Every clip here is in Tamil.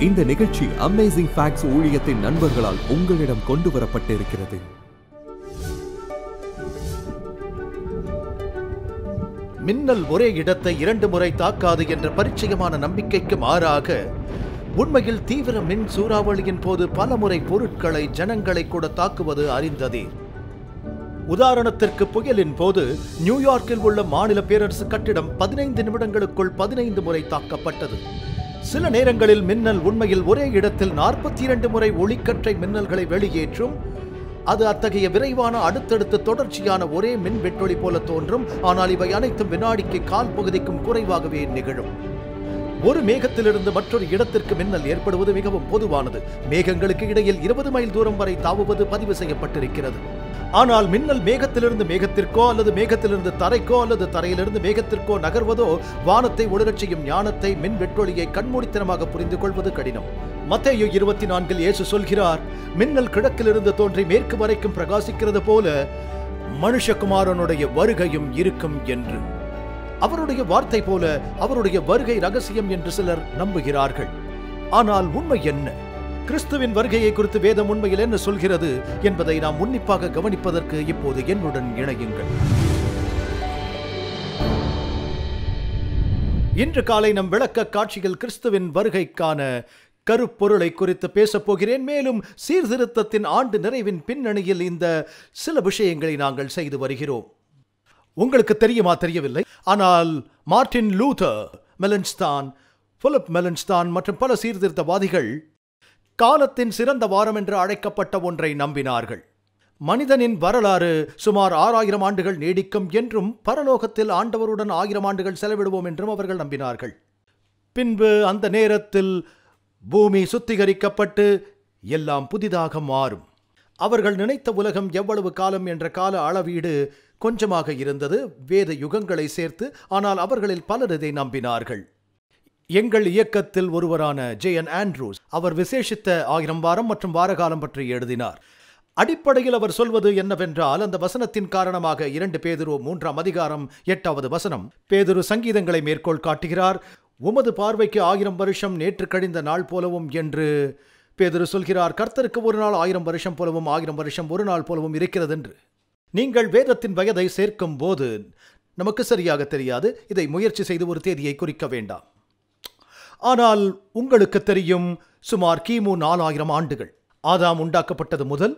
இந்த நிகழ்ச்சி அமேசிங் ஃபேக்ட்ஸ் ஊழியத்தின் நண்பர்களால் உங்களிடம் கொண்டு வரப்பட்டிருக்கிறது. மின்னல் ஒரே இடத்தை 2 முறை தாக்காது என்ற பரிச்சயமான நம்பிக்கைக்கு மாறாக உண்மையில் தீவிர மின் சூறாவளியின் போது பல முறை பொருட்களை, ஜனங்களை கூட தாக்குவது அறிந்ததே. உதாரணத்திற்கு புயலின் போது நியூயார்க்கில் உள்ள மாநில பேரரசு கட்டிடம் 15 நிமிடங்களுக்குள் 15 முறை தாக்கப்பட்டது. சில நேரங்களில் மின்னல் உண்மையில் ஒரே இடத்தில் 42 முறை ஒளிக்கற்றை மின்னல்களை வெளியேற்றும். அது அத்தகைய விரைவான அடுத்தடுத்து தொடர்ச்சியான ஒரே மின் வெட்டொளி போல தோன்றும். ஆனால் இவை அனைத்தும் வினாடிக்கு கால் பகுதிக்கும் குறைவாகவே நிகழும். ஒரு மேகத்திலிருந்து மற்றொரு இடத்திற்கு மின்னல் ஏற்படுவது மிகவும் பொதுவானது. மேகங்களுக்கு இடையில் 20 மைல் தூரம் வரை தாவுவது பதிவு செய்யப்பட்டிருக்கிறது. ஆனால் மின்னல் மேகத்திலிருந்து மேகத்திற்கோ அல்லது மேகத்திலிருந்து தரைக்கோ அல்லது தரையிலிருந்து மேகத்திற்கோ நகர்வதோ வானத்தை ஒளிரச் செய்யும் ஞானத்தை, மின் வெட்டொளியை கண்மூடித்தனமாக புரிந்து கொள்வது கடினம். மத்தேயு 24 இயேசு சொல்கிறார், மின்னல் கிழக்கிலிருந்து தோன்றி மேற்கு வரைக்கும் பிரகாசிக்கிறது போல மனுஷகுமாரனுடைய வருகையும் இருக்கும் என்று. அவருடைய வார்த்தை போல அவருடைய வருகை ரகசியம் என்று சிலர் நம்புகிறார்கள். ஆனால் உண்மை என்ன? கிறிஸ்துவின் வருகையை குறித்து வேதம் உண்மையில் என்ன சொல்கிறது என்பதை நாம் உன்னிப்பாக கவனிப்பதற்கு இப்போது என்னுடன் இணையுங்கள். இன்று காலை நம் விளக்க காட்சியில் கிறிஸ்துவின் வருகைக்கான கருப்பொருளை குறித்து பேசப் போகிறேன். மேலும் சீர்திருத்தத்தின் ஆண்டு நிறைவின் பின்னணியில் இந்த சில விஷயங்களை நாங்கள் செய்து வருகிறோம். உங்களுக்கு தெரியுமா தெரியவில்லை, ஆனால் மார்ட்டின் லூதர், மெலன்ஸ்தான், பிலிப் மெலன்ஸ்தான் மற்றும் பல சீர்திருத்தவாதிகள் காலத்தின் சிறந்த வாரம் என்று அழைக்கப்பட்ட ஒன்றை நம்பினார்கள். மனிதனின் வரலாறு சுமார் 6000 ஆண்டுகள் நீடிக்கும் என்றும் பரலோகத்தில் ஆண்டவருடன் 1000 ஆண்டுகள் செலவிடுவோம் என்றும் அவர்கள் நம்பினார்கள். பின்பு அந்த நேரத்தில் பூமி சுத்திகரிக்கப்பட்டு எல்லாம் புதிதாக மாறும். அவர்கள் நினைத்த உலகம் எவ்வளவு காலம் என்ற கால அளவீடு கொஞ்சமாக இருந்தது, வேத யுகங்களை சேர்த்து. ஆனால் அவர்களில் பலர் இதை நம்பினார்கள். எங்கள் இயக்கத்தில் ஒருவரான ஜேஎன் ஆண்ட்ரூஸ், அவர் விசேஷித்த 1000 வாரம் மற்றும் வாரகாலம் பற்றி எழுதினார். அடிப்படையில் அவர் சொல்வது என்னவென்றால், அந்த வசனத்தின் காரணமாக 2 பேதுரு 3ஆம் அதிகாரம் 8வது வசனம், பேதுரு சங்கீதங்களை மேற்கோள் காட்டுகிறார். உமது பார்வைக்கு 1000 வருஷம் நேற்று கழிந்த நாள் போலவும் என்று பேதுரு சொல்கிறார். கர்த்தருக்கு ஒரு நாள் 1000 வருஷம் போலவும் 1000 வருஷம் ஒரு நாள் போலவும் இருக்கிறது என்று. நீங்கள் வேதத்தின் வயதை சேர்க்கும் போது நமக்கு சரியாக தெரியாது. இதை முயற்சி செய்து ஒரு தேதியை குறிக்க வேண்டாம். ஆனால் உங்களுக்கு தெரியும், சுமார் கிமு 4000 ஆண்டுகள் ஆதாம் உண்டாக்கப்பட்டது முதல்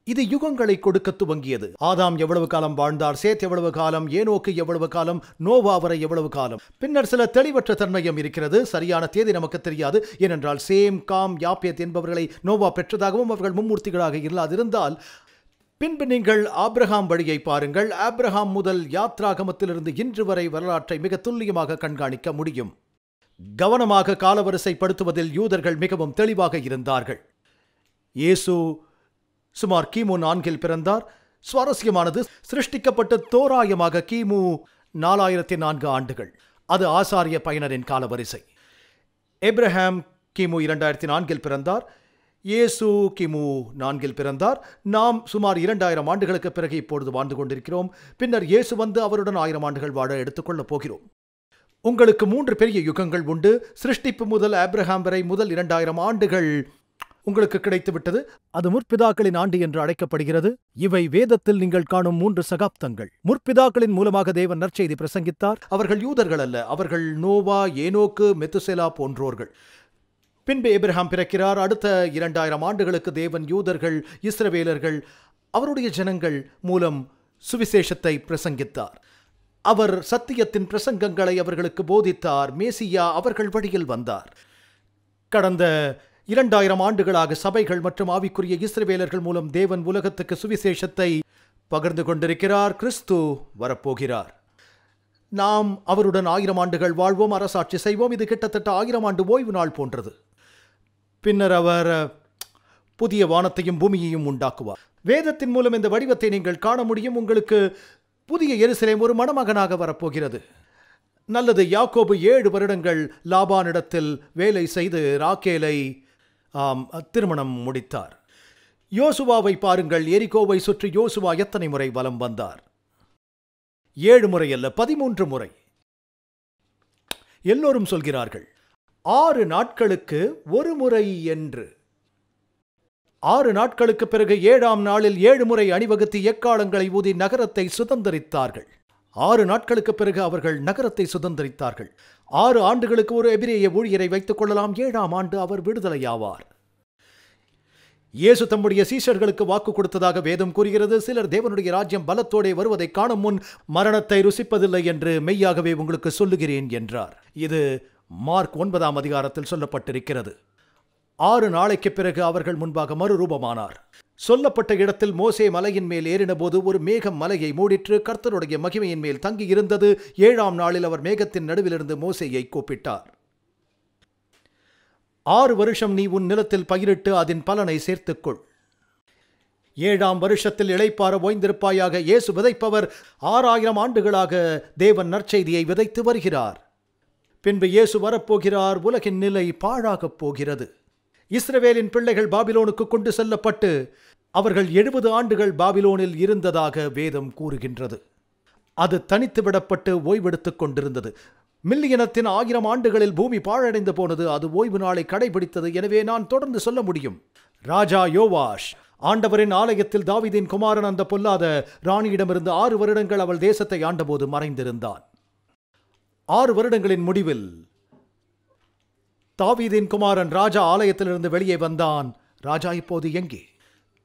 இது யுகங்களை கொடுக்க துவங்கியது. ஆதாம் எவ்வளவு காலம் வாழ்ந்தார், சேத் எவ்வளவு காலம், ஏனோக்கு எவ்வளவு காலம், நோவா வரை எவ்வளவு காலம். பின்னர் சில தெளிவற்ற தன்மையும் இருக்கிறது. சரியான தேதி நமக்கு தெரியாது. ஏனென்றால் சேம், காம், யாப்பேத் என்பவர்களை நோவா பெற்றதாகவும் அவர்கள் மும்மூர்த்திகளாக இல்லாதிருந்தால். பின்பு நீங்கள் ஆபிரகாம் வழியை பாருங்கள். ஆபிரகாம் முதல் யாத்ராகமத்திலிருந்து இன்று வரை வரலாற்றை மிக துல்லியமாக கண்காணிக்க முடியும். கவனமாக காலவரிசைப்படுத்துவதில் யூதர்கள் மிகவும் தெளிவாக இருந்தார்கள். இயேசு சுமார் கிமு 4 பிறந்தார். சுவாரஸ்யமானது, சிருஷ்டிக்கப்பட்ட தோராயமாக கிமு 4004 ஆண்டுகள். அது ஆசாரிய பயனரின் காலவரிசை. எப்ரஹாம் கிமு 2004 பிறந்தார். இயேசு கிமு 4 பிறந்தார். நாம் சுமார் 2000 ஆண்டுகளுக்கு பிறகு இப்பொழுது வாழ்ந்து கொண்டிருக்கிறோம். பின்னர் இயேசு வந்து அவருடன் 1000 ஆண்டுகள் வாழ எடுத்துக்கொள்ளப் போகிறோம். உங்களுக்கு 3 பெரிய யுகங்கள் உண்டு. சிருஷ்டிப்பு முதல் ஆபிரகாம் வரை முதல் 2000 ஆண்டுகள் உங்களுக்கு கிடைத்துவிட்டது. அது முற்பிதாக்களின் ஆண்டு என்று அழைக்கப்படுகிறது. இவை வேதத்தில் நீங்கள் காணும் 3 சகாப்தங்கள். முற்பிதாக்களின் மூலமாக தேவன் நற்செய்தி பிரசங்கித்தார். அவர்கள் யூதர்கள் அல்ல. அவர்கள் நோவா, ஏனோக்கு, மெத்துசெலா போன்றோர்கள். பின்பு எபிரகாம் பிறக்கிறார். அடுத்த 2000 ஆண்டுகளுக்கு தேவன் யூதர்கள், இஸ்ரவேலர்கள், அவருடைய ஜனங்கள் மூலம் சுவிசேஷத்தை பிரசங்கித்தார். அவர் சத்தியத்தின் பிரசங்கங்களை அவர்களுக்கு போதித்தார். மேசியா அவர்கள் வழியில் வந்தார். கடந்த 2000 ஆண்டுகளாக சபைகள் மற்றும் ஆவிக்குரிய இஸ்ரவேலர்கள் மூலம் தேவன் உலகத்துக்கு சுவிசேஷத்தை பகிர்ந்து கொண்டிருக்கிறார். கிறிஸ்து வரப்போகிறார். நாம் அவருடன் 1000 ஆண்டுகள் வாழ்வோம், அரசாட்சி செய்வோம். இது கிட்டத்தட்ட 1000 ஆண்டு ஓய்வு நாள் போன்றது. பின்னர் அவர் புதிய வானத்தையும் பூமியையும் உண்டாக்குவார். வேதத்தின் மூலம் இந்த வடிவத்தை நீங்கள் காண முடியும். உங்களுக்கு புதிய எருசலேம் ஒரு மணமகனாக வரப்போகிறது. நல்லது, யாக்கோபு 7 வருடங்கள் லாபானிடத்தில் வேலை செய்து ராக்கேலை திருமணம் முடித்தார். யோசுவாவை பாருங்கள். எரிகோவை சுற்றி யோசுவா எத்தனை முறை வலம் வந்தார்? 7 முறை அல்ல, 13 முறை. எல்லோரும் சொல்கிறார்கள் 6 நாட்களுக்கு ஒரு முறை என்று. 6 நாட்களுக்கு பிறகு 7ஆம் நாளில் 7 முறை அணிவகுத்து எக்காளங்களை ஊதி நகரத்தை சுதந்தரித்தார்கள். 6 நாட்களுக்கு பிறகு அவர்கள் நகரத்தை சுதந்தரித்தார்கள். 6 ஆண்டுகளுக்கு ஒரு எபிரேய ஊழியரை வைத்துக் கொள்ளலாம். 7ஆம் ஆண்டு அவர் விடுதலையாவார். இயேசு தம்முடைய சீஷர்களுக்கு வாக்கு கொடுத்ததாக வேதம் கூறுகிறது. சிலர் தேவனுடைய ராஜ்யம் பலத்தோடே வருவதை காணும் முன் மரணத்தை ருசிப்பதில்லை என்று மெய்யாகவே உங்களுக்கு சொல்லுகிறேன் என்றார். இது மார்க் 9ஆம் அதிகாரத்தில் சொல்லப்பட்டிருக்கிறது. 6 நாளைக்கு பிறகு அவர்கள் முன்பாக மறுரூபமானார். சொல்லப்பட்ட இடத்தில் மோசே மலையின் மேல் ஏறின போது ஒரு மேகம் மலையை மூடிற்று. கர்த்தருடைய மகிமையின் மேல் தங்கி இருந்தது. 7ஆம் நாளில் அவர் மேகத்தின் நடுவிலிருந்து மோசேயை கூப்பிட்டார். 6 வருஷம் நீ உன் நிலத்தில் பயிரிட்டு அதன் பலனை சேர்த்துக்கொள். 7ஆம் வருஷத்தில் இளைப்பாற ஓய்ந்திருப்பாயாக. இயேசு விதைப்பவர் 6000 ஆண்டுகளாக தேவன் நற்செய்தியை விதைத்து வருகிறார். பின்பு இயேசு வரப்போகிறார். உலகின் நிலை பாழாகப் போகிறது. இஸ்ரவேலின் பிள்ளைகள் பாபிலோனுக்கு கொண்டு செல்லப்பட்டு அவர்கள் 70 ஆண்டுகள் பாபிலோனில் இருந்ததாக வேதம் கூறுகின்றது. அது தனித்து விடப்பட்டு ஓய்வெடுத்துக் கொண்டிருந்தது. மில்லியனத்தின் 1000 ஆண்டுகளில் பூமி பாழடைந்து போனது. அது ஓய்வு நாளை கடைபிடித்தது. எனவே நான் தொடர்ந்து சொல்ல முடியும். ராஜா யோவாஷ் ஆண்டவரின் ஆலயத்தில் தாவீதின் குமாரன் அந்த பொல்லாத ராணியிடமிருந்து 6 வருடங்கள் அவள் தேசத்தை ஆண்டபோது மறைந்திருந்தான். 6 வருடங்களின் முடிவில் தாவீதின் குமாரன் ராஜா ஆலயத்திலிருந்து வெளியே வந்தான். ராஜா இப்போது எங்கே?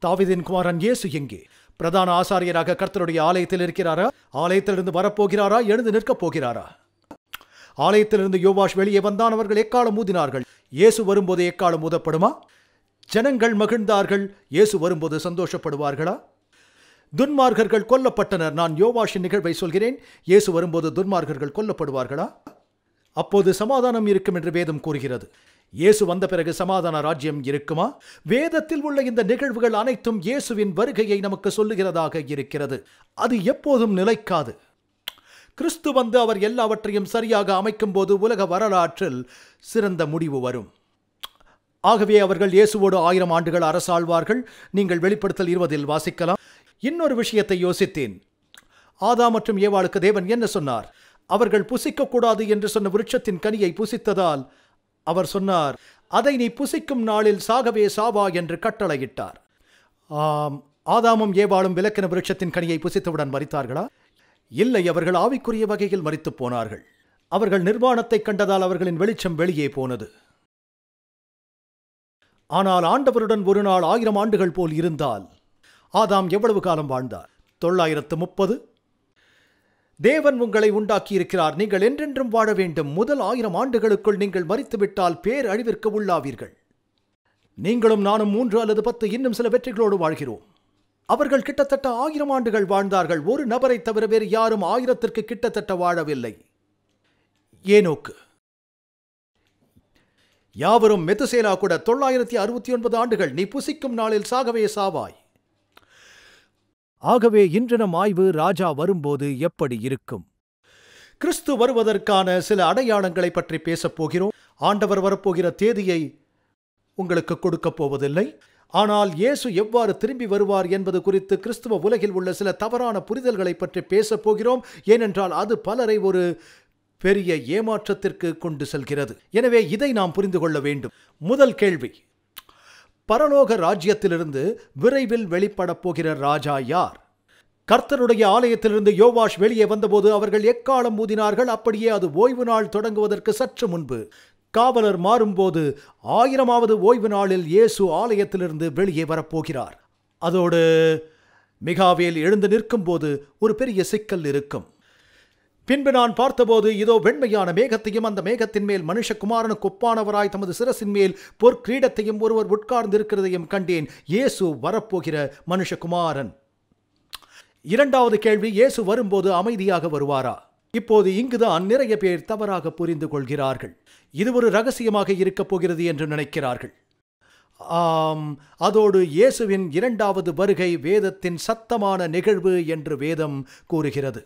தாவீதின் குமாரன் இயேசு எங்கே? பிரதான ஆசாரியராக கர்த்தருடைய ஆலயத்தில் இருக்கிறாரா? ஆலயத்திலிருந்து வரப்போகிறாரா? எழுந்து நிற்கப் போகிறாரா? ஆலயத்திலிருந்து யோவாஷ் வெளியே வந்தான். அவர்கள் எக்காலம் ஊதினார்கள். இயேசு வரும்போது எக்காலம் ஊதப்படுமா? ஜனங்கள் மகிழ்ந்தார்கள். இயேசு வரும்போது சந்தோஷப்படுவார்களா? துன்மார்க்கர்கள் கொல்லப்பட்டனர். நான் யோவாஷின் நிகழ்வை சொல்கிறேன். இயேசு வரும்போது துன்மார்க்கர்கள் கொல்லப்படுவார்களா? அப்போது சமாதானம் இருக்கும் என்று வேதம் கூறுகிறது. இயேசு வந்த பிறகு சமாதான ராஜ்யம் இருக்குமா? வேதத்தில் உள்ள இந்த நிகழ்வுகள் அனைத்தும் இயேசுவின் வருகையை நமக்கு சொல்லுகிறதாக இருக்கிறது. அது எப்போதும் நிலைக்காது. கிறிஸ்து வந்து அவர் எல்லாவற்றையும் சரியாக அமைக்கும் போது உலக வரலாற்றில் சிறந்த முடிவு வரும். ஆகவே அவர்கள் இயேசுவோடு 1000 ஆண்டுகள் அரசாழ்வார்கள். நீங்கள் வெளிப்படுத்தல் 20 வாசிக்கலாம். இன்னொரு விஷயத்தை யோசித்தேன். ஆதாம் மற்றும் ஏவாளுக்கு தேவன் என்ன சொன்னார்? அவர்கள் புசிக்கக்கூடாது என்று சொன்ன விருட்சத்தின் கனியை புசித்ததால் அவர் சொன்னார், அதை நீ புசிக்கும் நாளில் சாகவே சாவா என்று கட்டளையிட்டார். ஆதாமும் ஏவாளும் விலக்கின விருட்சத்தின் கனியை புசித்தவுடன் மரித்தார்களா? இல்லை, அவர்கள் ஆவிக்குரிய வகையில் மரித்து போனார்கள். அவர்கள் நிர்வாணத்தை கண்டதால் அவர்களின் வெளிச்சம் வெளியே போனது. ஆனால் ஆண்டவருடன் ஒரு நாள் 1000 ஆண்டுகள் போல் இருந்தால் ஆதாம் எவ்வளவு காலம் வாழ்ந்தார்? 930. தேவன் உங்களை உண்டாக்கியிருக்கிறார். நீங்கள் என்றென்றும் வாழ வேண்டும். முதல் 1000 ஆண்டுகளுக்குள் நீங்கள் மரித்துவிட்டால் பேர் அழிவிற்கு உள்ளாவீர்கள். நீங்களும் நானும் 3 அல்லது 10 இன்னும் சில வெற்றிகளோடு வாழ்கிறோம். அவர்கள் கிட்டத்தட்ட 1000 ஆண்டுகள் வாழ்ந்தார்கள். ஒரு நபரை தவிர வேறு யாரும் 1000ற்கு கிட்டத்தட்ட வாழவில்லை. ஏனோக்கு, யாவரும் மெதுசேலா கூட 969 ஆண்டுகள். நீ புசிக்கும் நாளில் சாகவே சாவாய். ஆகவே இன்று நம் ஆய்வு ராஜா வரும்போது எப்படி இருக்கும்? கிறிஸ்து வருவதற்கான சில அடையாளங்களை பற்றி பேசப் போகிறோம். ஆண்டவர் வரப்போகிற தேதியை உங்களுக்கு கொடுக்கப் போவதில்லை. ஆனால் இயேசு எவ்வாறு திரும்பி வருவார் என்பது குறித்து கிறிஸ்துவ உலகில் உள்ள சில தவறான புரிதல்களை பற்றி பேசப் போகிறோம். ஏனென்றால் அது பலரை ஒரு பெரிய ஏமாற்றத்திற்கு கொண்டு செல்கிறது. எனவே இதை நாம் புரிந்து கொள்ள வேண்டும். முதல் கேள்வி, பரலோக ராஜ்யத்திலிருந்து விரைவில் வெளிப்படப் போகிற ராஜா யார்? கர்த்தருடைய ஆலயத்திலிருந்து யோவாஷ் வெளியே வந்தபோது அவர்கள் எக்காலம் ஊதினார்கள். அப்படியே அது ஓய்வு நாள் தொடங்குவதற்கு சற்று முன்பு காவலர் மாறும்போது 1000வது ஓய்வு நாளில் இயேசு ஆலயத்திலிருந்து வெளியே வரப்போகிறார். அதோடு மிகாவேல் எழுந்து நிற்கும் போது ஒரு பெரிய சிக்கல் இருக்கும். பின்பு நான் பார்த்தபோது இதோ வெண்மையான மேகத்தையும் அந்த மேகத்தின் மேல் மனுஷகுமாரனுக்கு ஒப்பானவராய் தமது சிரசின் மேல் பொற்கிரீடத்தையும் ஒருவர் உட்கார்ந்திருக்கிறதையும் கண்டேன். இயேசு வரப்போகிற மனுஷகுமாரன். இரண்டாவது கேள்வி, இயேசு வரும்போது அமைதியாக வருவாரா? இப்போது இங்குதான் நிறைய பேர் தவறாக புரிந்து கொள்கிறார்கள். இது ஒரு ரகசியமாக இருக்கப் போகிறது என்று நினைக்கிறார்கள். அதோடு இயேசுவின் 2வது வருகை வேதத்தின் சத்தமான நிகழ்வு என்று வேதம் கூறுகிறது.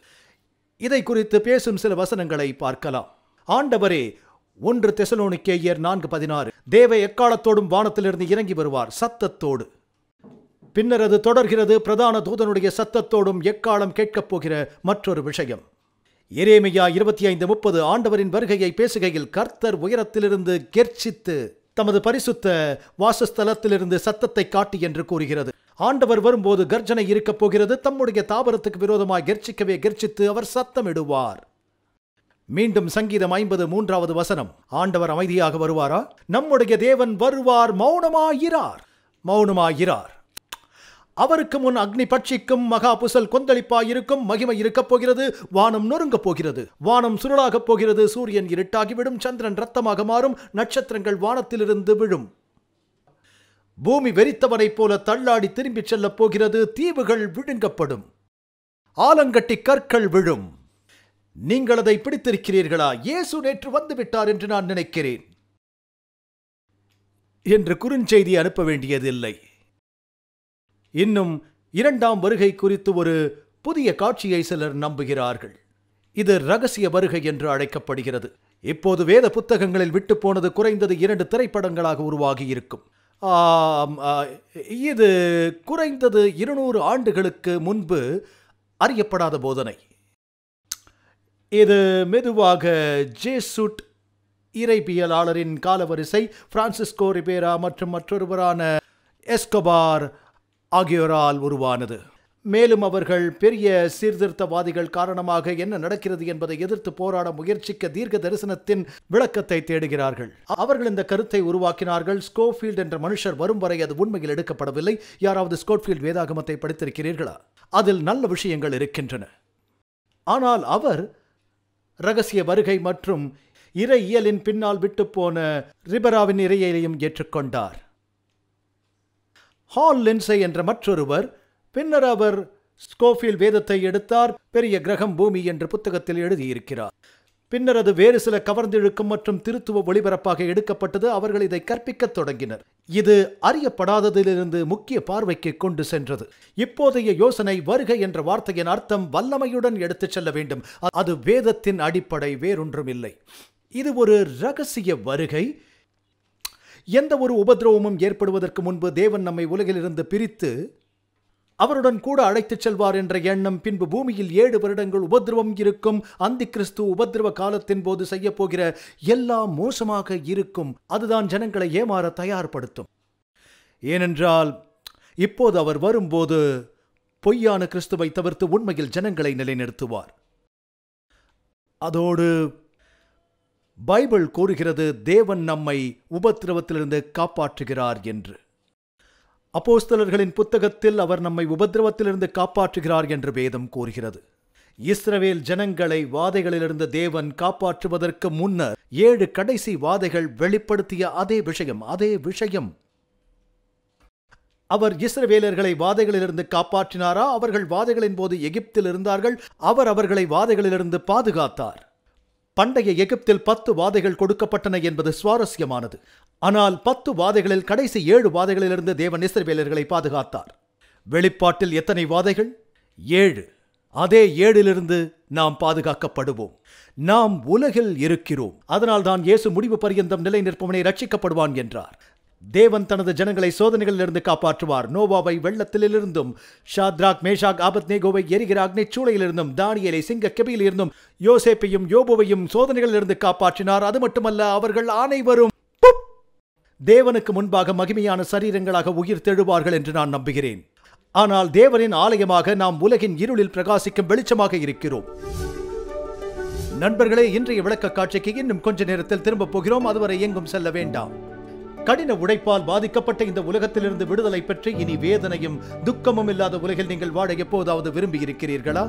இதை குறித்து பேசும் சில வசனங்களை பார்க்கலாம். ஆண்டவரே 1 தெசலோனிக்கேயர் 4:16, தேவ எக்காலத்தோடும் வானத்திலிருந்து இறங்கி வருவார் சத்தத்தோடு. பின்னர் அது தொடர்கிறது, பிரதான தூதனுடைய சத்தத்தோடும் எக்காலம் கேட்கப் போகிற மற்றொரு விஷயம். எரேமியா 25:30 ஆண்டவரின் வருகையை பேசுகையில் கர்த்தர் உயரத்திலிருந்து கெர்ச்சித்து தமது பரிசுத்த வாசஸ்தலத்திலிருந்து சத்தத்தை காட்டி என்று கூறுகிறது. ஆண்டவர் வரும்போது கர்ஜனை இருக்கப் போகிறது. தம்முடைய தாபரத்துக்கு விரோதமாய் கெர்ச்சிக்கவே கெர்ச்சித்து அவர் சத்தமிடுவார். மீண்டும் சங்கீதம் 53வது வசனம். ஆண்டவர் அமைதியாக வருவாரா? நம்முடைய தேவன் வருவார், மௌனமாயிரார். அவருக்கு முன் அக்னி பட்சிக்கும், மகா புசல் கொந்தளிப்பாயிருக்கும், மகிமை இருக்கப் போகிறது. வானம் நொறுங்கப் போகிறது, வானம் சுருளாகப் போகிறது, சூரியன் இருட்டாகிவிடும், சந்திரன் இரத்தமாக மாறும், நட்சத்திரங்கள் வானத்திலிருந்து விழும். பூமி வெறித்தவனைப் போல தள்ளாடி திரும்பிச் செல்லப் போகிறது. தீவுகள் விழுங்கப்படும், ஆலங்கட்டி கற்கள் விழும். நீங்கள் அதை பிடித்திருக்கிறீர்களா? இயேசு நேற்று வந்துவிட்டார் என்று நான் நினைக்கிறேன் என்று குறுஞ்செய்தி அனுப்ப வேண்டியதில்லை. இன்னும் 2ஆம் வருகை குறித்து ஒரு புதிய காட்சியை சிலர் நம்புகிறார்கள். இது இரகசிய வருகை என்று அழைக்கப்படுகிறது. இப்போது வேத புத்தகங்களில் விட்டு போனது குறைந்தது 2 திரைப்படங்களாக உருவாகி இருக்கும். இது குறைந்தது 200 ஆண்டுகளுக்கு முன்பு அறியப்படாத போதனை. இது மெதுவாக ஜேசுட் இறைபியலாளரின் காலவரிசை, பிரான்சிஸ்கோ ரிபேரா மற்றும் மற்றொருவரான எஸ்கோபார் ஆகியோரால் உருவானது. மேலும் அவர்கள் பெரிய சீர்திருத்தவாதிகள் காரணமாக என்ன நடக்கிறது என்பதை எதிர்த்து போராட முயற்சிக்க தீர்க்க தரிசனத்தின் விளக்கத்தை தேடுகிறார்கள். அவர்கள் இந்த கருத்தை உருவாக்கினார்கள். ஸ்கோஃபீல்ட் என்ற மனுஷர் வரும் வரை அது உண்மையில் எடுக்கப்படவில்லை. யாராவது ஸ்கோஃபீல்ட் வேதாகமத்தை படித்திருக்கிறீர்களா? அதில் நல்ல விஷயங்கள் இருக்கின்றன. ஆனால் அவர் இரகசிய வருகை மற்றும் இறையியலின் பின்னால் விட்டு போன ரிபராவின் இறையியலையும் ஏற்றுக்கொண்டார். ஹால் லின்சே என்ற மற்றொருவர், பின்னர் அவர் ஸ்கோஃபீல்ட் வேதத்தை எடுத்தார், பெரிய கிரகம் பூமி என்று புத்தகத்தில் எழுதியிருக்கிறார். பின்னர் அது வேறு சில கவர்ந்திழுக்கும் மற்றும் திருத்துவ ஒளிபரப்பாக எடுக்கப்பட்டது. அவர்கள் இதை கற்பிக்கத் தொடங்கினர். இது அறியப்படாததிலிருந்து முக்கிய பார்வைக்கு கொண்டு சென்றது. இப்போதைய யோசனை, வருகை என்ற வார்த்தையின் அர்த்தம் வல்லமையுடன் எடுத்துச் செல்ல வேண்டும். அது வேதத்தின் அடிப்படை, வேறொன்றும் இல்லை. இது ஒரு இரகசிய வருகை. எந்த ஒரு உபதிரவமும் ஏற்படுவதற்கு முன்பு தேவன் நம்மை உலகிலிருந்து பிரித்து அவருடன் கூட அழைத்துச் செல்வார் என்ற எண்ணம். பின்பு பூமியில் 7 வருடங்கள் உபதிரவம் இருக்கும். அந்தி கிறிஸ்து உபதிரவ காலத்தின் போது செய்ய போகிற எல்லாம் மோசமாக இருக்கும். அதுதான் ஜனங்களை ஏமாற தயார்படுத்தும். ஏனென்றால் இப்போது அவர் வரும்போது பொய்யான கிறிஸ்துவை தவிர்த்து உண்மையில் ஜனங்களை நிலைநிறுத்துவார். அதோடு பைபிள் கூறுகிறது தேவன் நம்மை உபத்திரவத்திலிருந்து காப்பாற்றுகிறார் என்று. அப்போஸ்தலர்களின் புத்தகத்தில் அவர் நம்மை உபத்திரவத்திலிருந்து காப்பாற்றுகிறார் என்று வேதம் கூறுகிறது. இஸ்ரவேல் ஜனங்களை வாதைகளிலிருந்து தேவன் காப்பாற்றுவதற்கு முன்னர் 7 கடைசி வாதைகள் வெளிப்படுத்திய அதே விஷயம். அவர் இஸ்ரவேலர்களை வாதைகளிலிருந்து காப்பாற்றினாரா? அவர்கள் வாதைகளின் போது எகிப்தில் இருந்தார்கள். அவர் அவர்களை வாதைகளிலிருந்து பாதுகாத்தார். பண்டைய எகிப்தில் 10 வாதைகள் கொடுக்கப்பட்டன என்பது சுவாரஸ்யமானது. ஆனால் 10 வாதைகளில் கடைசி 7 வாதைகளிலிருந்து தேவன் இஸ்ரவேலர்களை பாதுகாத்தார். வெளிப்பாட்டில் எத்தனை வாதைகள்? 7. அதே 7லிருந்து நாம் பாதுகாக்கப்படுவோம். நாம் உலகில் இருக்கிறோம். அதனால்தான் இயேசு முடிவு பரியந்தம் நிலை நிற்பவனை ரட்சிக்கப்படுவான் என்றார். தேவன் தனது ஜனங்களை சோதனைகளிலிருந்து காப்பாற்றுவார். நோவாவை வெள்ளத்திலிருந்தும், ஷாத்ராக் மேஷாக் ஆபத்நேகோவை எரிகிற அக்னிச் சூளையிலிருந்தும், தானியேலை சிங்க கெபியிலிருந்தும், யோசேப்பையும் யோபுவையும் சோதனைகளிலிருந்து காப்பாற்றினார். அது மட்டுமல்ல, அவர்கள் அனைவரும் தேவனுக்கு முன்பாக மகிமையான சரீரங்களாக உயிர் தெழுவார்கள் என்று நான் நம்புகிறேன். ஆனால் தேவனின் ஆலயமாக நாம் உலகின் இருளில் பிரகாசிக்கும் வெளிச்சமாக இருக்கிறோம். நண்பர்களே, இன்றைய விளக்க காட்சிக்கு இன்னும் கொஞ்ச நேரத்தில் திரும்ப போகிறோம். அதுவரை எங்கும் செல்ல வேண்டாம். கடின உழைப்பால் பாதிக்கப்பட்ட இந்த உலகத்திலிருந்து விடுதலை பெற்று இனி வேதனையும் துக்கமும் இல்லாத உலகில் நீங்கள் வாழ எப்போதாவது விரும்பி இருக்கிறீர்களா?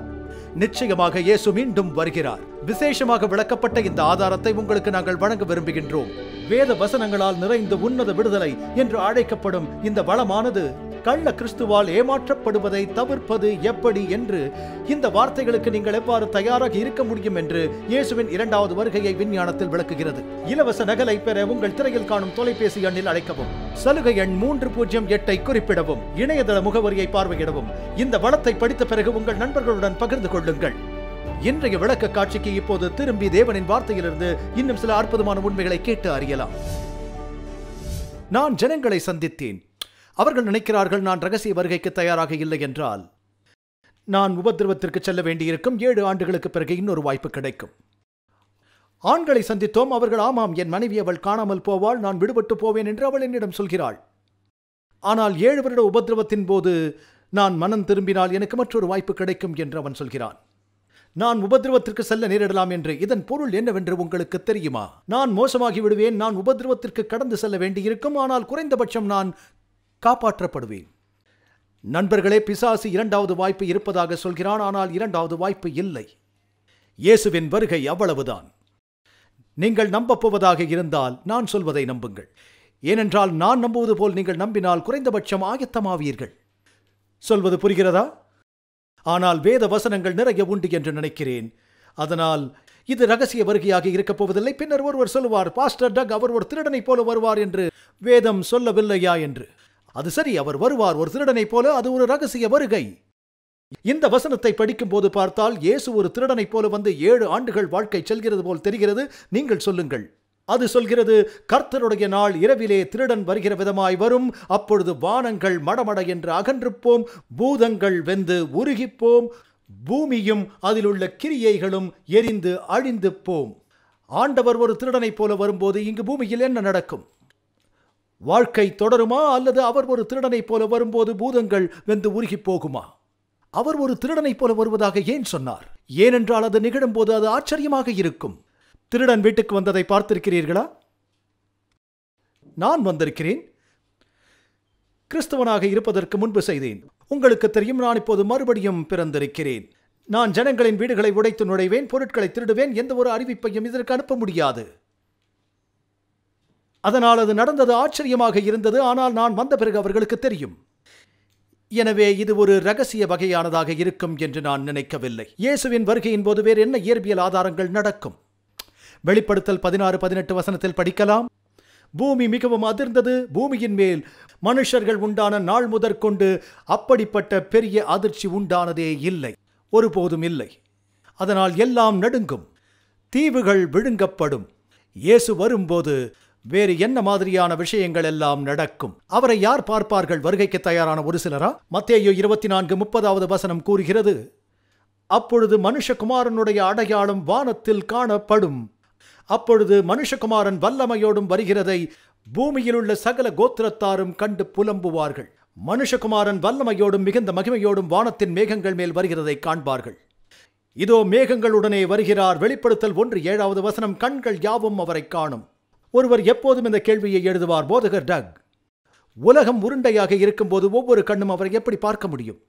நிச்சயமாக இயேசு மீண்டும் வருகிறார். விசேஷமாக விளக்கப்பட்ட இந்த ஆதாரத்தை உங்களுக்கு நாங்கள் வழங்க விரும்புகின்றோம். வேத வசனங்களால் நிறைந்த உன்னத விடுதலை என்று அழைக்கப்படும் இந்த வளமானது கள்ள கிறிஸ்துவால் ஏமாற்றப்படுவதை தவிர்ப்பது எப்படி என்று, இந்த வார்த்தைகளுக்கு நீங்கள் எவ்வாறு தயாராக இருக்க முடியும் என்று இயேசுவின் 2வது வருகையை விஞ்ஞானத்தில் விளக்குகிறது. இலவச நகலை பெற உங்கள் திரையில் காணும் தொலைபேசி எண்ணில் அழைக்கவும். சலுகை எண் 308 குறிப்பிடவும். இணையதள முகவரியை பார்வையிடவும். இந்த வளத்தை படித்த பிறகு உங்கள் நண்பர்களுடன் பகிர்ந்து கொள்ளுங்கள். இன்றைய விளக்க காட்சிக்கு இப்போது திரும்பி தேவனின் வார்த்தையிலிருந்து இன்னும் சில அற்புதமான உண்மைகளை கேட்டு அறியலாம். நான் ஜனங்களை சந்தித்தேன். அவர்கள் நினைக்கிறார்கள் நான் ரகசிய வருகைக்கு தயாராக இல்லை என்றால். நான் உபத்திரவத்திற்கு செல்ல வேண்டியிருக்கும். 7 ஆண்டுகளுக்கு பிறகு இன்னொரு வாய்ப்பு கிடைக்கும். ஆண்களை சந்தித்தோம். அவர்கள், ஆமாம், என் மனைவி, அவள் காணாமல் போவாள், நான் விடுபட்டு போவேன் என்று அவள் என்னிடம் சொல்கிறாள். ஆனால் 7 வருட உபத்திரவத்தின் போது நான் மனம் திரும்பினால் எனக்கு மற்றொரு வாய்ப்பு கிடைக்கும் என்று அவன் சொல்கிறான். நான் உபத்திரவத்திற்கு செல்ல நேரிடலாம் என்று. இதன் பொருள் என்னவென்று உங்களுக்கு தெரியுமா? நான் மோசமாகி விடுவேன், நான் உபத்திரவத்திற்கு கடந்து செல்ல வேண்டியிருக்கும், ஆனால் குறைந்தபட்சம் நான் காப்பாற்றப்படுவேன். நண்பர்களே, பிசாசு 2வது வாய்ப்பு இருப்பதாக சொல்கிறான், ஆனால் 2வது வாய்ப்பு இல்லை. இயேசுவின் வருகை அவ்வளவுதான். நீங்கள் நம்பப்போவதாக இருந்தால் நான் சொல்வதை நம்புங்கள். ஏனென்றால் நான் நம்புவது போல் நீங்கள் நம்பினால் குறைந்தபட்சம் ஆயத்தமாவீர்கள். சொல்வது புரிகிறதா? ஆனால் வேத வசனங்கள் நிறைய உண்டு என்று நினைக்கிறேன். அதனால் இது ரகசிய வருகையாக இருக்கப் போவதில்லை. பின்னர் ஒருவர் சொல்லுவார், பாஸ்டர் டக், அவர் ஒரு திருடனைப் போல வருவார் என்று வேதம் சொல்லவில்லையா என்று. அது சரி, அவர் வருவார் ஒரு திருடனைப் போல. அது ஒரு ரகசிய வருகை. இந்த வசனத்தை படிக்கும் போது பார்த்தால் இயேசு ஒரு திருடனைப் போல வந்து 7 ஆண்டுகள் வாழ்க்கை செல்கிறது போல் தெரிகிறது. நீங்கள் சொல்லுங்கள். அது சொல்கிறது, கர்த்தருடைய நாள் இரவிலே திருடன் வருகிற விதமாய் வரும். அப்பொழுது வானங்கள் மடமட என்று அகன்று போம், பூதங்கள் வெந்து உருகிப்போம், பூமியும் அதிலுள்ள கிரியைகளும் எரிந்து அழிந்து போம். ஆண்டவர் ஒரு திருடனைப் போல வரும்போது இங்கு பூமியில் என்ன நடக்கும்? வாழ்க்கை தொடருமா? அல்லது அவர் ஒரு திருடனைப் போல வரும்போது பூதங்கள் வெந்து உருகி போகுமா? அவர் ஒரு திருடனைப் போல வருவதாக ஏன் சொன்னார்? ஏனென்றால் அது நிகழும்போது அது ஆச்சரியமாக இருக்கும். திருடன் வீட்டுக்கு வந்ததை பார்த்திருக்கிறீர்களா? நான் வந்திருக்கிறேன். கிறிஸ்தவனாக இருப்பதற்கு முன்பு செய்தேன். உங்களுக்கு தெரியும், நான் இப்போது மறுபடியும் பிறந்திருக்கிறேன். நான் ஜனங்களின் வீடுகளை உடைத்து நுழைவேன், பொருட்களை திருடுவேன். எந்த ஒரு அறிவிப்பையும் இதற்கு அனுப்ப முடியாது. அதனால் அது நடந்தது ஆச்சரியமாக இருந்தது. ஆனால் நான் வந்த பிறகு அவர்களுக்கு தெரியும். எனவே இது ஒரு ரகசிய வகையானதாக இருக்கும் என்று நான் நினைக்கவில்லை. இயேசுவின் வருகையின் போது வேறு என்ன இயற்பியல் ஆதாரங்கள் நடக்கும்? வெளிப்படுத்தல் 16-18 வசனத்தில் படிக்கலாம். பூமி மிகவும் அதிர்ந்தது. பூமியின் மேல் மனுஷர்கள் உண்டான நாள் முதற்கொண்டு அப்படிப்பட்ட பெரிய அதிர்ச்சி உண்டானதே இல்லை, ஒருபோதும் இல்லை. அதனால் எல்லாம் நடுங்கும், தீவுகள் விழுங்கப்படும். இயேசு வரும்போது வேறு என்ன மாதிரியான விஷயங்கள் எல்லாம் நடக்கும்? அவரை யார் பார்ப்பார்கள்? வருகைக்கு தயாரான ஒரு சிலரா? மத்தேயு 24:30 வசனம் கூறுகிறது, அப்பொழுது மனுஷகுமாரனுடைய அடையாளம் வானத்தில் காணப்படும். அப்பொழுது மனுஷகுமாரன் வல்லமையோடும் வருகிறதை பூமியில் உள்ள சகல கோத்திரத்தாரும் கண்டு புலம்புவார்கள். மனுஷகுமாரன் வல்லமையோடும் மிகுந்த மகிமையோடும் வானத்தின் மேகங்கள் மேல் வருகிறதை காண்பார்கள். இதோ மேகங்களுடனே வருகிறார். வெளிப்படுத்தல் 1:7 வசனம், கண்கள் யாவும் அவரை காணும். ஒருவர் எப்போதும் இந்த கேள்வியை எழுதுவார், போதகர் டக், உலகம் உருண்டையாக இருக்கும்போது ஒவ்வொரு கண்ணும் அவரை எப்படி பார்க்க முடியும்?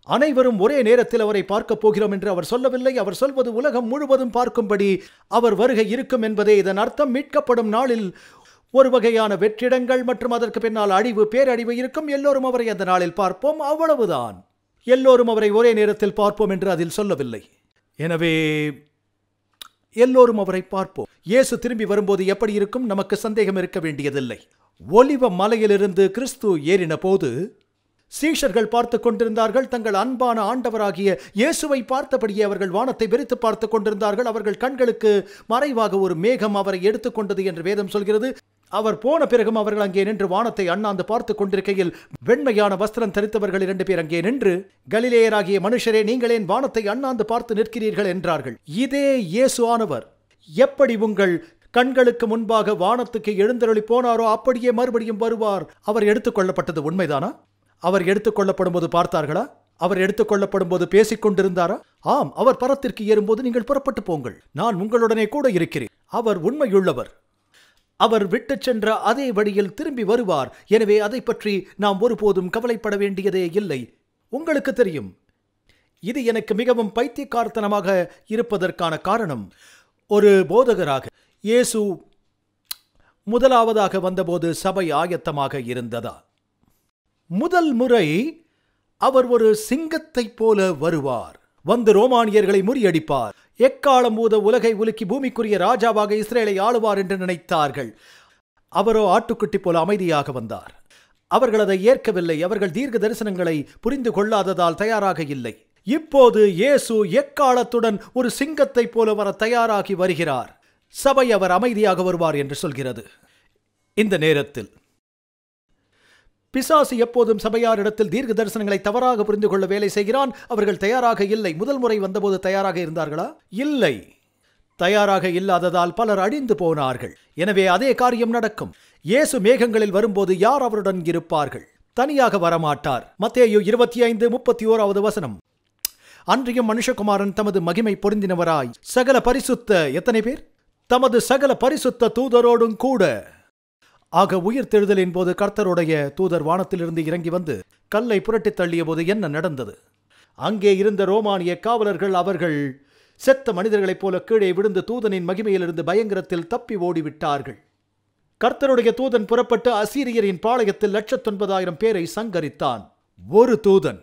அனைவரும் ஒரே நேரத்தில் அவரை பார்க்க போகிறோம் என்று அவர் சொல்லவில்லை. அவர் சொல்வது உலகம் முழுவதும் பார்க்கும்படி அவர் வருகை இருக்கும் என்பதே இதன் அர்த்தம். மீட்கப்படும் நாளில் ஒரு வகையான வெற்றிடங்கள் மற்றும் அதற்கு பின்னால் அழிவு, பேரழிவு இருக்கும். எல்லோரும் அவரை அந்த நாளில் பார்ப்போம், அவ்வளவுதான். எல்லோரும் அவரை ஒரே நேரத்தில் பார்ப்போம் என்று அதில் சொல்லவில்லை. எனவே எல்லோரும் அவரை பார்ப்போம். இயேசு திரும்பி வரும்போது எப்படி இருக்கும்? நமக்கு சந்தேகம் இருக்க வேண்டியதில்லை. ஒலிவ மலையிலிருந்து கிறிஸ்து ஏறின போது சீஷர்கள் பார்த்து கொண்டிருந்தார்கள். தங்கள் அன்பான ஆண்டவராகிய இயேசுவை பார்த்தபடியே அவர்கள் வானத்தை வெறித்து பார்த்து கொண்டிருந்தார்கள். அவர்கள் கண்களுக்கு மறைவாக ஒரு மேகம் அவரை எடுத்துக்கொண்டது என்று வேதம் சொல்கிறது. அவர் போன பிறகும் அவர்கள் அங்கே நின்று வானத்தை அண்ணாந்து பார்த்து கொண்டிருக்கையில் வெண்மையான வஸ்திரம் தரித்தவர்கள் 2 பேர் அங்கே நின்று, கலிலேயராகிய மனுஷரே, நீங்களேன் வானத்தை அண்ணாந்து பார்த்து நிற்கிறீர்கள் என்றார்கள். இதே இயேசு ஆனவர் எப்படி உங்கள் கண்களுக்கு முன்பாக வானத்துக்கு எழுந்தருளி போனாரோ அப்படியே மறுபடியும் வருவார். அவர் எடுத்துக்கொள்ளப்பட்டது உண்மைதானா? அவர் எடுத்துக்கொள்ளப்படும் போது பார்த்தார்களா? அவர் எடுத்துக்கொள்ளப்படும் போது பேசிக் கொண்டிருந்தாரா? ஆம். அவர் பரத்திற்கு ஏறும்போது நீங்கள் புறப்பட்டு போங்கள், நான் உங்களுடனே கூட இருக்கிறேன். அவர் உண்மையுள்ளவர். அவர் விட்டு சென்ற அதே வழியில் திரும்பி வருவார். எனவே அதை பற்றி நாம் ஒருபோதும் கவலைப்பட வேண்டியதே இல்லை. உங்களுக்கு தெரியும், இது எனக்கு மிகவும் பைத்தியக்காரத்தனமாக இருப்பதற்கான காரணம், ஒரு போதகராக இயேசு முதலாவதாக வந்தபோது சபை ஆயத்தமாக இருந்ததா? முதல் முறை அவர் ஒரு சிங்கத்தைப் போல வருவார், வந்து ரோமானியர்களை முறியடிப்பார், எக்காலம் ஊத உலகை உலுக்கி பூமிக்குரிய ராஜாவாக இஸ்ரேலை ஆளுவார் என்று நினைத்தார்கள். அவரோ ஆட்டுக்குட்டி போல அமைதியாக வந்தார். அவர்கள் அதை ஏற்கவில்லை. அவர்கள் தீர்க்க தரிசனங்களை புரிந்து கொள்ளாததால் தயாராக இல்லை. இப்போது இயேசு எக்காலத்துடன் ஒரு சிங்கத்தைப் போல வர தயாராகி வருகிறார். சபை அவர் அமைதியாக வருவார் என்று சொல்கிறது. இந்த நேரத்தில் பிசாசு எப்போதும் சபையாரிடத்தில் தீர்க்க தரிசனங்களை தவறாக புரிந்து கொள்ள வேலை செய்கிறான். அவர்கள் தயாராக இல்லை. முதல் முறை வந்தபோது தயாராக இருந்தார்களா? இல்லை. தயாராக இல்லாததால் பலர் அழிந்து போனார்கள். எனவே அதே காரியம் நடக்கும். இயேசு மேகங்களில் வரும்போது யார் அவருடன் இருப்பார்கள்? தனியாக வரமாட்டார். மத்தேயு 25:31 அன்றியும் மனுஷகுமாரன் தமது மகிமை பொருந்தினவராய் சகல பரிசுத்த எத்தனை பேர்? தமது சகல பரிசுத்த தூதரோடும் கூட. ஆக உயிர்த்தெழுதலின் போது கர்த்தருடைய தூதர் வானத்திலிருந்து இறங்கி வந்து கல்லை புரட்டி தள்ளிய போது என்ன நடந்தது? அங்கே இருந்த ரோமானிய காவலர்கள் அவர்கள் செத்த மனிதர்களைப் போல கீழே விழுந்து தூதனின் மகிமையிலிருந்து பயங்கரத்தில் தப்பி ஓடிவிட்டார்கள். கர்த்தருடைய தூதன் புறப்பட்டு அசீரியரின் பாளையத்தில் 1,09,000 பேரை சங்கரித்தான். ஒரு தூதன்.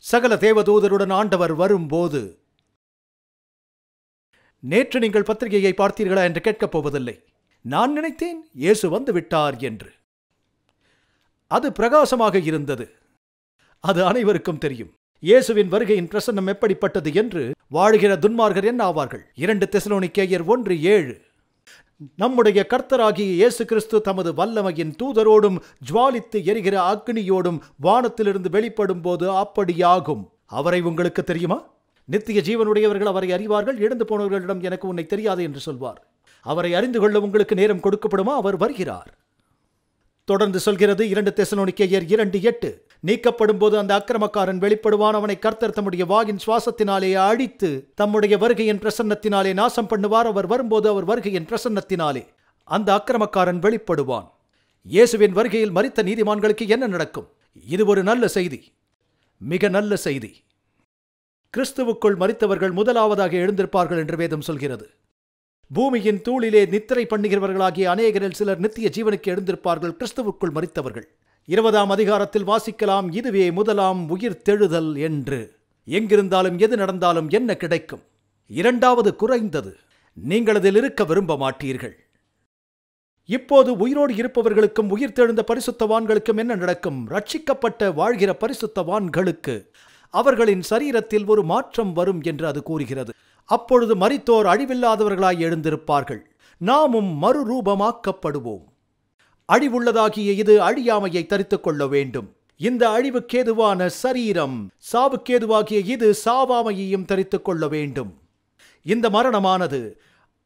சகல தேவதூதருடன் ஆண்டவர் வரும்போது, நேற்று நீங்கள் பத்திரிகையை பார்த்தீர்களா என்று கேட்கப் போவதில்லை. நான் நினைத்தேன் இயேசு வந்து விட்டார் என்று. அது பிரகாசமாக இருந்தது. அது அனைவருக்கும் தெரியும். இயேசுவின் வருகையின் பிரசன்னம் எப்படிப்பட்டது என்று வாழ்கிற துன்மார்கர் என்ன ஆவார்கள்? 2 தெசலோனிக்கேயர் 1:7. நம்முடைய கர்த்தராகிய இயேசு கிறிஸ்து தமது வல்லமையின் தூதரோடும் ஜுவாலித்து எரிகிற அக்னியோடும் வானத்திலிருந்து வெளிப்படும் போது அப்படியாகும். அவரை உங்களுக்கு தெரியுமா? நித்திய ஜீவனுடையவர்கள் அவரை அறிவார்கள். எழுந்து போனவர்களிடம் எனக்கு உன்னை தெரியாது என்று சொல்வார். அவரை அறிந்து கொள்ள உங்களுக்கு நேரம் கொடுக்கப்படுமா? அவர் வருகிறார். தொடர்ந்து சொல்கிறது 2 தெசலோனிக்கேயர் 2:8. நீக்கப்படும் போது அந்த அக்கிரமக்காரன் வெளிப்படுவான். அவனை கர்த்தர் தம்முடைய வாயின் சுவாசத்தினாலே அழித்து தம்முடைய வருகையின் பிரசன்னத்தினாலே நாசம் பண்ணுவார். அவர் வரும்போது அவர் வருகையின் பிரசன்னத்தினாலே அந்த அக்கிரமக்காரன் வெளிப்படுவான். இயேசுவின் வருகையில் மரித்த நீதிமான்களுக்கு என்ன நடக்கும்? இது ஒரு நல்ல செய்தி, மிக நல்ல செய்தி. கிறிஸ்துவுக்குள் மரித்தவர்கள் முதலாவதாக எழுந்திருப்பார்கள் என்று வேதம் சொல்கிறது. பூமியின் தூளிலே நித்திரை பண்ணுகிறவர்களாகிய அநேகரில் சிலர் நித்திய ஜீவனுக்கு எழுந்திருப்பார்கள், கிறிஸ்துவுக்குள் மரித்தவர்கள். 20ஆம் அதிகாரத்தில் வாசிக்கலாம், இதுவே முதலாம் உயிர் தெழுதல் என்று. எங்கிருந்தாலும் எது நடந்தாலும் என்ன கிடைக்கும்? 2வது குறைந்தது. நீங்கள் அதில் இருக்க விரும்ப மாட்டீர்கள். இப்போது உயிரோடு இருப்பவர்களுக்கும் உயிர் தெழுந்த பரிசுத்தவான்களுக்கும் என்ன நடக்கும்? ரட்சிக்கப்பட்ட வாழ்கிற பரிசுத்தவான்களுக்கு அவர்களின் சரீரத்தில் ஒரு மாற்றம் வரும் என்று அது கூறுகிறது. அப்பொழுது மரித்தோர் அழிவில்லாதவர்களாய் எழுந்திருப்பார்கள். நாமும் மறுரூபமாக்கப்படுவோம். அழிவுள்ளதாகிய இது அழியாமையை தரித்துக் கொள்ள வேண்டும். இந்த அழிவுக்கேதுவான சரீரம் சாவுக்கேதுவாகிய இது சாவாமையையும் தரித்துக் கொள்ள வேண்டும். இந்த மரணமானது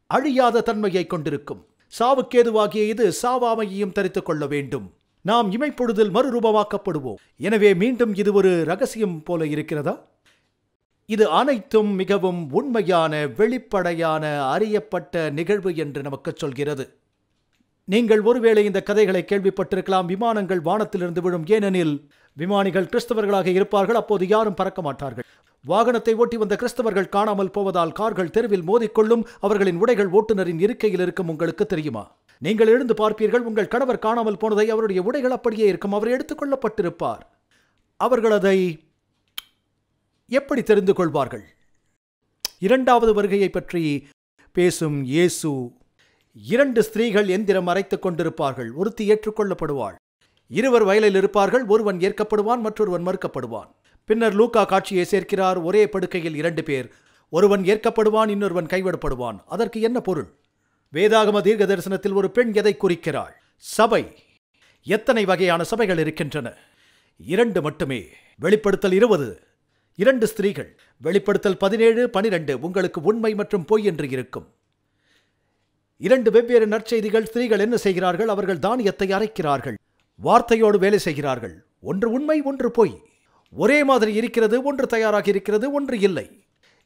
அழியாத தன்மையை கொண்டிருக்கும். சாவுக்கேதுவாகிய இது சாவாமையையும் தரித்துக் கொள்ள வேண்டும். நாம் இமைப்பொழுதில் மறுரூபமாக்கப்படுவோம். எனவே மீண்டும் இது ஒரு ரகசியம் போல இருக்கிறதா? இது அனைத்தும் மிகவும் உண்மையான, வெளிப்படையான, அறியப்பட்ட நிகழ்வு என்று நமக்கு சொல்கிறது. நீங்கள் ஒருவேளை இந்த கதைகளை கேள்விப்பட்டிருக்கலாம். விமானங்கள் வானத்திலிருந்து விழும். ஏனெனில் விமானிகள் கிறிஸ்தவர்களாக இருப்பார்கள். அப்போது யாரும் பறக்க மாட்டார்கள். வாகனத்தை ஓட்டி வந்த கிறிஸ்தவர்கள் காணாமல் போவதால் கார்கள் தெருவில் மோதிக்கொள்ளும். அவர்களின் உடைகள் ஓட்டுநரின் இருக்கையில் இருக்கும். உங்களுக்கு தெரியுமா? நீங்கள் எழுந்து பார்ப்பீர்கள். உங்கள் கணவர் காணாமல் போனதை அவருடைய உடைகள் அப்படியே இருக்கும். அவர் எடுத்துக்கொள்ளப்பட்டிருப்பார். அவர்கள் அதை எப்படி தெரிந்து கொள்வார்கள்? 2வது வருகையை பற்றி பேசும் இயேசு. 2 ஸ்திரீகள் எந்திரம் அரைத்துக் கொண்டிருப்பார்கள். ஒருத்தி ஏற்றுக்கொள்ளப்படுவாள். 2 வயலில் இருப்பார்கள். ஒருவன் ஏற்கப்படுவான், மற்றொருவன் மறுக்கப்படுவான். பின்னர் லூக்கா காட்சியை சேர்க்கிறார். ஒரே படுக்கையில் 2 பேர். ஒருவன் ஏற்கப்படுவான், இன்னொருவன் கைவிடப்படுவான். அதற்கு என்ன பொருள்? வேதாகம தீர்க்க தரிசனத்தில் ஒரு பெண் எதை குறிக்கிறாள்? சபை. எத்தனை வகையான சபைகள் இருக்கின்றன? 2 மட்டுமே. வெளிப்படுத்தல் 20. 2 ஸ்திரீகள். வெளிப்படுத்தல் 17, 12 உங்களுக்கு உண்மை மற்றும் பொய் என்று இருக்கும். 2 வெவ்வேறு நற்செய்திகள். ஸ்திரீகள் என்ன செய்கிறார்கள்? அவர்கள் தானியத்தை அரைக்கிறார்கள். வார்த்தையோடு வேலை செய்கிறார்கள். ஒன்று உண்மை, ஒன்று பொய். ஒரே மாதிரி இருக்கிறது. ஒன்று தயாராக இருக்கிறது, ஒன்று இல்லை.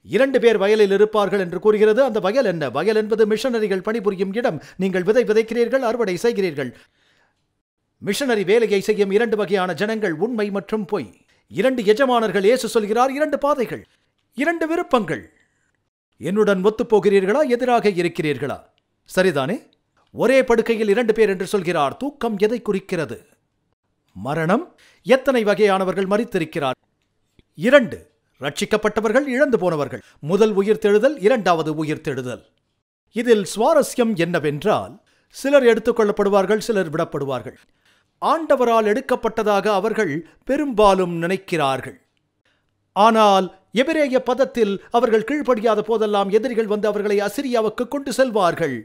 2 பேர் வயலில் இருப்பார்கள் என்று கூறுகிறது. அந்த வயல் என்ன? வயல் என்பது மிஷனரிகள் பணிபுரியும் இடம். நீங்கள் விதைக்கிறீர்கள், அறுவடை செய்கிறீர்கள். மிஷனரி வேலையை செய்யும் 2 வகையான ஜனங்கள், உண்மை மற்றும் பொய். 2 எஜமானர்கள். இயேசு சொல்கிறார் 2 பாதைகள், 2 விருப்பங்கள். என்னுடன் ஒத்துப்போகிறீர்களா? எதிராக இருக்கிறீர்களா? சரிதானே? ஒரே படுக்கையில் 2 பேர் என்று சொல்கிறார். தூக்கம் எதை குறிக்கிறது? மரணம். எத்தனை வகையானவர்கள் மரித்திருக்கிறார்? 2. ரட்சிக்கப்பட்டவர்கள், இழந்து போனவர்கள். முதல் உயிர்த்தெழுதல், 2வது உயிர்த்தெழுதல். இதில் சுவாரஸ்யம் என்னவென்றால், சிலர் எடுத்துக்கொள்ளப்படுவார்கள், சிலர் விடப்படுவார்கள். ஆண்டவரால் எடுக்கப்பட்டதாக அவர்கள் பெரும்பாலும் நினைக்கிறார்கள். ஆனால் எபிரேய பதத்தில் அவர்கள் கீழ்ப்படியாத போதெல்லாம் எதிரிகள் வந்து அவர்களை அசிரியாவுக்கு கொண்டு செல்வார்கள்.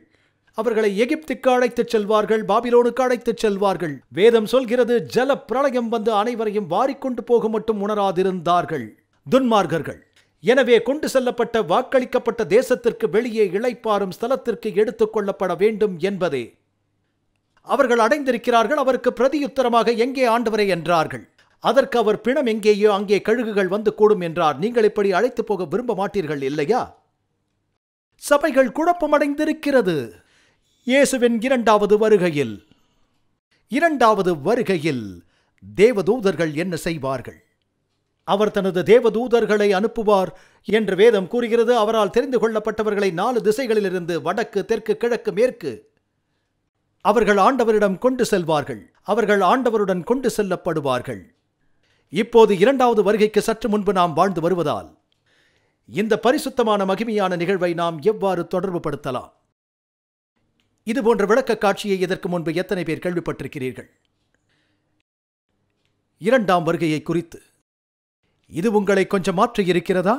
அவர்களை எகிப்துக்கு அழைத்துச் செல்வார்கள், பாபிலோனுக்கு அழைத்துச் செல்வார்கள். வேதம் சொல்கிறது, ஜல பிரளயம் வந்து அனைவரையும் வாரிக்கொண்டு போக மட்டும் உணராதிருந்தார்கள் துன்மார்க்கர்கள். எனவே கொண்டு செல்லப்பட்ட வாக்களிக்கப்பட்ட தேசத்திற்கு வெளியே இளைப்பாறும் ஸ்தலத்திற்கு எடுத்துக் கொள்ளப்பட வேண்டும் என்பதே. அவர்கள் அடைந்திருக்கிறார்கள். அவருக்கு பிரதியுத்தரமாக, எங்கே ஆண்டவரே என்றார்கள். அதற்கு அவர், பிணம் எங்கேயோ அங்கே கழுகுகள் வந்து கூடும் என்றார். நீங்கள் இப்படி அழைத்து போக விரும்ப மாட்டீர்கள் இல்லையா? சபைகள் குழப்பமடைந்திருக்கிறது. இயேசுவின் இரண்டாவது வருகையில் தேவதூதர்கள் என்ன செய்வார்கள்? அவர் தனது தேவதூதர்களை அனுப்புவார் என்று வேதம் கூறுகிறது. அவரால் தெரிந்து கொள்ளப்பட்டவர்களை 4 திசைகளிலிருந்து, வடக்கு, தெற்கு, கிழக்கு, மேற்கு, அவர்கள் ஆண்டவரிடம் கொண்டு செல்வார்கள். அவர்கள் ஆண்டவருடன் கொண்டு செல்லப்படுவார்கள். இப்போது இரண்டாவது வருகைக்கு சற்று முன்பு நாம் வாழ்ந்து வருவதால் இந்த பரிசுத்தமான மகிமையான நிகழ்வை நாம் எவ்வாறு தொடர்பு படுத்தலாம்? இதுபோன்ற விளக்க காட்சியை இதற்கு முன்பு எத்தனை பேர் கேள்விப்பட்டிருக்கிறீர்கள்? இரண்டாம் வருகையை குறித்து இது உங்களை கொஞ்சம் மாற்றி இருக்கிறதா?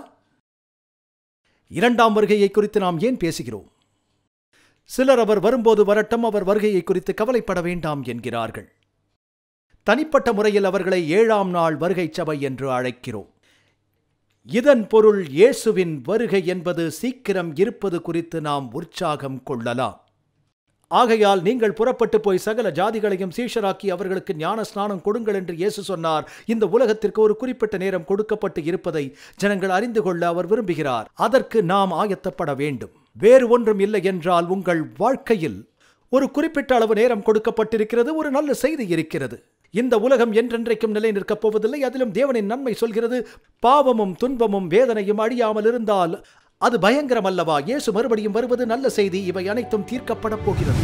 இரண்டாம் வருகையை குறித்து நாம் ஏன் பேசுகிறோம்? சிலர் அவர் வரும்போது வரட்டும், அவர் வருகையை குறித்து கவலைப்பட வேண்டாம் என்கிறார்கள். தனிப்பட்ட முறையில் அவர்களை 7ஆம் நாள் வருகை சபை என்று அழைக்கிறோம். இதன் பொருள் இயேசுவின் வருகை என்பது சீக்கிரம் இருப்பது குறித்து நாம் உற்சாகம் கொள்ளலாம். ஆகையால் நீங்கள் புறப்பட்டு போய் சகல ஜாதிகளையும் சீஷராக்கி அவர்களுக்கு ஞான ஸ்நானம் கொடுங்கள் என்று இயேசு சொன்னார். இந்த உலகத்திற்கு ஒரு குறிப்பிட்ட நேரம் கொடுக்கப்பட்டு இருப்பதை ஜனங்கள் அறிந்து கொள்ள அவர் விரும்புகிறார். அதற்கு நாம் ஆயத்தப்பட வேண்டும். வேறு ஒன்றும் இல்லை என்றால் உங்கள் வாழ்க்கையில் ஒரு குறிப்பிட்ட அளவு நேரம் கொடுக்கப்பட்டிருக்கிறது. ஒரு நல்ல செய்தி இருக்கிறது. இந்த உலகம் என்றென்றைக்கும் நிலை நிற்கப் போவதில்லை. அதிலும் தேவனின் நன்மை சொல்கிறது, பாவமும் துன்பமும் வேதனையும் அழியாமல் இருந்தால் அது பயங்கரம் அல்லவா? இயேசு மறுபடியும் வருவது நல்ல செய்தி. இவை அனைத்தும் தீர்க்கப்பட போகிறது.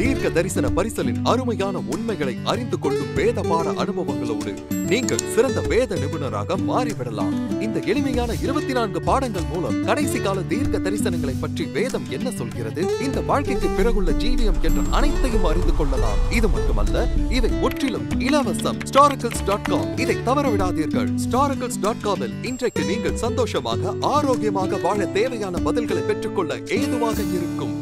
தீர்க்க தரிசன பரிசலின் அருமையான உண்மைகளை அறிந்து கொள்ளும் வேத பாட அனுபவங்களோடு நீங்கள் சிறந்த வேத நிபுணராக மாறிவிடலாம். இந்த எளிமையான 24 பாடங்கள் மூலம் கடைசி கால தீர்க்க தரிசனங்களை பற்றி வேதம் என்ன சொல்கிறது, இந்த வாழ்க்கைக்கு பிறகுள்ள ஜீவியம் என்ற அனைத்தையும் அறிந்து கொள்ளலாம். இது மட்டுமல்ல, இவை முற்றிலும் இலவசம். Storacles.com இதை தவறவிடாதீர்கள். Storacles.com இல் இன்றைக்கு நீங்கள் சந்தோஷமாக, ஆரோக்கியமாக வாழ தேவையான பதில்களை பெற்றுக்கொள்ள ஏதுவாக இருக்கும்.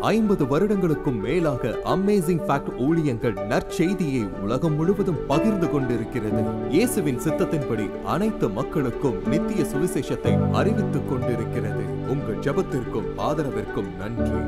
50 வருடங்களுக்கும் மேலாக அமேசிங் ஃபேக்ட் ஊழியங்கள் நற்செய்தியை உலகம் முழுவதும் பகிர்ந்து கொண்டிருக்கிறது. இயேசுவின் சித்தத்தின்படி அனைத்து மக்களுக்கும் நித்திய சுவிசேஷத்தை அறிவித்துக் கொண்டிருக்கிறது. உங்கள் ஜெபத்திற்கும் ஆதரவிற்கும் நன்றி.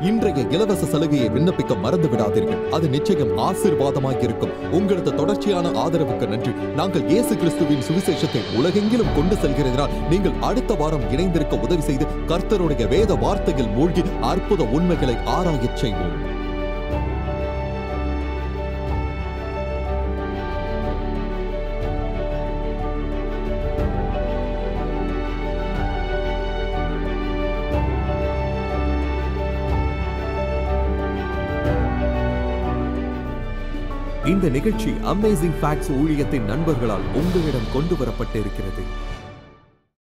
இன்றைய இலவச சலுகையை விண்ணப்பிக்க மறந்து விடாதீர்கள். அது நிச்சயம் ஆசீர்வாதமாக இருக்கும். உங்களது தொடர்ச்சியான ஆதரவுக்கு நன்றி. நாங்கள் இயேசு கிறிஸ்துவின் சுவிசேஷத்தை உலகெங்கிலும் கொண்டு செல்கிறதால் நீங்கள் அடுத்த வாரம் இணைந்திருக்க உதவி செய்து கர்த்தருடைய வேத வார்த்தையில் மூழ்கி அற்புத உண்மைகளை ஆராயச் செய்வோம். இந்த நிகழ்ச்சி அமேசிங் ஃபேக்ட்ஸ் ஊழியத்தின் நண்பர்களால் உங்களிடம் கொண்டு வரப்பட்டிருக்கிறது.